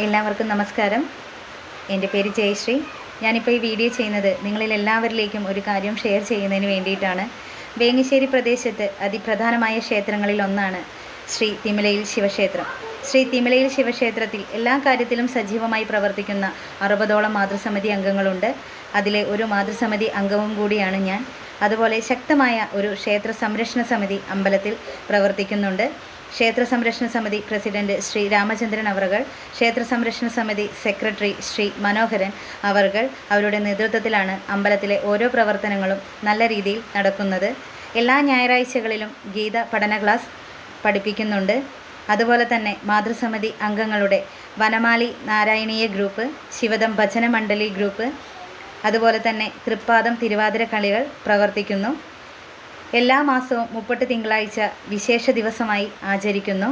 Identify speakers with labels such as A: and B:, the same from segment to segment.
A: എല്ലാവർക്കും നമസ്കാരം. എൻ്റെ പേര് ജയശ്രീ. ഞാനിപ്പോൾ ഈ വീഡിയോ ചെയ്യുന്നത് നിങ്ങളിൽ എല്ലാവരിലേക്കും ഒരു കാര്യം ഷെയർ ചെയ്യുന്നതിന് വേണ്ടിയിട്ടാണ്. വേങ്ങശ്ശേരി പ്രദേശത്ത് അതിപ്രധാനമായ ക്ഷേത്രങ്ങളിൽ ഒന്നാണ് ശ്രീ തിമിലയിൽ ശിവക്ഷേത്രം. ശ്രീ തിമിലയിൽ ശിവക്ഷേത്രത്തിൽ എല്ലാ കാര്യത്തിലും സജീവമായി പ്രവർത്തിക്കുന്ന 60ഓളം മാതൃസമിതി അംഗങ്ങളുണ്ട്. അതിലെ ഒരു മാതൃസമിതി അംഗവും കൂടിയാണ് ഞാൻ. അതുപോലെ ശക്തമായ ഒരു ക്ഷേത്ര സംരക്ഷണ സമിതി അമ്പലത്തിൽ പ്രവർത്തിക്കുന്നുണ്ട്. ക്ഷേത്ര സംരക്ഷണ സമിതി പ്രസിഡന്റ് ശ്രീ രാമചന്ദ്രൻ അവർകൾ, ക്ഷേത്ര സംരക്ഷണ സമിതി സെക്രട്ടറി ശ്രീ മനോഹരൻ അവർകൾ, അവരുടെ നേതൃത്വത്തിലാണ് അമ്പലത്തിലെ ഓരോ പ്രവർത്തനങ്ങളും നല്ല രീതിയിൽ നടക്കുന്നത്. എല്ലാ ഞായറാഴ്ചകളിലും ഗീത പഠന ക്ലാസ് പഠിപ്പിക്കുന്നുണ്ട്. അതുപോലെ തന്നെ മാതൃസമിതി അംഗങ്ങളുടെ വനമാലി നാരായണീയ ഗ്രൂപ്പ്, ശിവദം ഭജന മണ്ഡലി ഗ്രൂപ്പ്, അതുപോലെ തന്നെ തൃപ്പാദം തിരുവാതിര കളികൾ പ്രവർത്തിക്കുന്നു. എല്ലാ മാസവും 30 തിങ്കളാഴ്ച വിശേഷ ദിവസമായി ആചരിക്കുന്നു.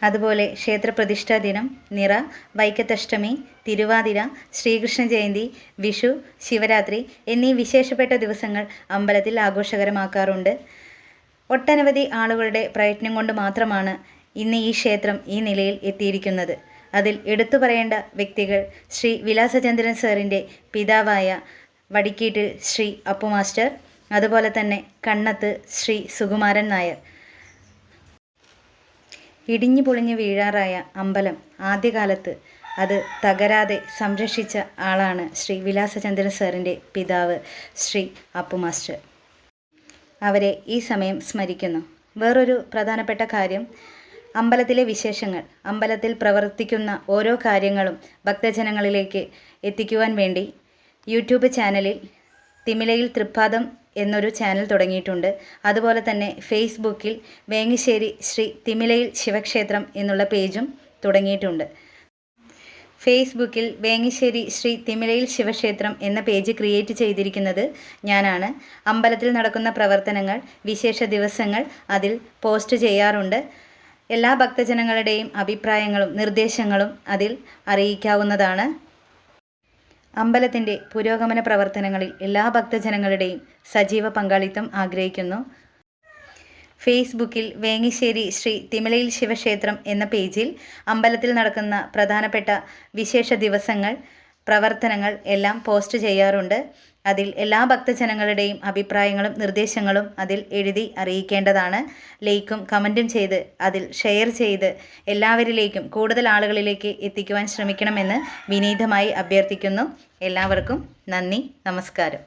A: അതുപോലെ ക്ഷേത്രപ്രതിഷ്ഠാ ദിനം, നിറ, വൈക്കത്തഷ്ടമി, തിരുവാതിര, ശ്രീകൃഷ്ണ ജയന്തി, വിഷു, ശിവരാത്രി എന്നീ വിശേഷപ്പെട്ട ദിവസങ്ങൾ അമ്പലത്തിൽ ആഘോഷകരമാക്കാറുണ്ട്. ഒട്ടനവധി ആളുകളുടെ പ്രയത്നം കൊണ്ട് മാത്രമാണ് ഇന്ന് ഈ ക്ഷേത്രം ഈ നിലയിൽ എത്തിയിരിക്കുന്നത്. അതിൽ എടുത്തു പറയേണ്ട വ്യക്തികൾ ശ്രീ വിലാസചന്ദ്രൻ സാറിൻ്റെ പിതാവായ വടിക്കീട്ടിൽ ശ്രീ അപ്പു മാസ്റ്റർ, അതുപോലെ തന്നെ കണ്ണത്ത് ശ്രീ സുകുമാരൻ നായർ. ഇടിഞ്ഞു പൊളിഞ്ഞു വീഴാറായ അമ്പലം ആദ്യകാലത്ത് അത് തകരാതെ സംരക്ഷിച്ച ആളാണ് ശ്രീ വിലാസചന്ദ്രൻ സാറിൻ്റെ പിതാവ് ശ്രീ അപ്പു മാസ്റ്റർ. അവരെ ഈ സമയം സ്മരിക്കുന്നു. വേറൊരു പ്രധാനപ്പെട്ട കാര്യം, അമ്പലത്തിലെ വിശേഷങ്ങൾ, അമ്പലത്തിൽ പ്രവർത്തിക്കുന്ന ഓരോ കാര്യങ്ങളും ഭക്തജനങ്ങളിലേക്ക് എത്തിക്കുവാൻ വേണ്ടി യൂട്യൂബ് ചാനലിൽ തിമിലയിൽ തൃപ്പാദം എന്നൊരു ചാനൽ തുടങ്ങിയിട്ടുണ്ട്. അതുപോലെ തന്നെ ഫേസ്ബുക്കിൽ വേങ്ങശ്ശേരി ശ്രീ തിമിലയിൽ ശിവക്ഷേത്രം എന്നുള്ള പേജും തുടങ്ങിയിട്ടുണ്ട്. ഫേസ്ബുക്കിൽ വേങ്ങശ്ശേരി ശ്രീ തിമിലയിൽ ശിവക്ഷേത്രം എന്ന പേജ് ക്രിയേറ്റ് ചെയ്തിരിക്കുന്നത് ഞാനാണ്. അമ്പലത്തിൽ നടക്കുന്ന പ്രവർത്തനങ്ങൾ, വിശേഷ ദിവസങ്ങൾ അതിൽ പോസ്റ്റ് ചെയ്യാറുണ്ട്. എല്ലാ ഭക്തജനങ്ങളുടെയും അഭിപ്രായങ്ങളും നിർദ്ദേശങ്ങളും അതിൽ അറിയിക്കാവുന്നതാണ്. അമ്പലത്തിൻ്റെ പുരോഗമന പ്രവർത്തനങ്ങളിൽ എല്ലാ ഭക്തജനങ്ങളുടെയും സജീവ പങ്കാളിത്തം ആഗ്രഹിക്കുന്നു. ഫേസ്ബുക്കിൽ വേങ്ങശ്ശേരി ശ്രീ തിമിലയിൽ ശിവക്ഷേത്രം എന്ന പേജിൽ അമ്പലത്തിൽ നടക്കുന്ന പ്രധാനപ്പെട്ട വിശേഷ ദിവസങ്ങൾ, പ്രവർത്തനങ്ങൾ എല്ലാം പോസ്റ്റ് ചെയ്യാറുണ്ട്. അതിൽ എല്ലാ ഭക്തജനങ്ങളുടെയും അഭിപ്രായങ്ങളും നിർദ്ദേശങ്ങളും അതിൽ എഴുതി അറിയിക്കേണ്ടതാണ്. ലൈക്കും കമൻറ്റും ചെയ്ത് അതിൽ ഷെയർ ചെയ്ത് എല്ലാവരിലേക്കും കൂടുതൽ ആളുകളിലേക്ക് എത്തിക്കുവാൻ ശ്രമിക്കണമെന്ന് വിനീതമായി അഭ്യർത്ഥിക്കുന്നു. എല്ലാവർക്കും നന്ദി, നമസ്കാരം.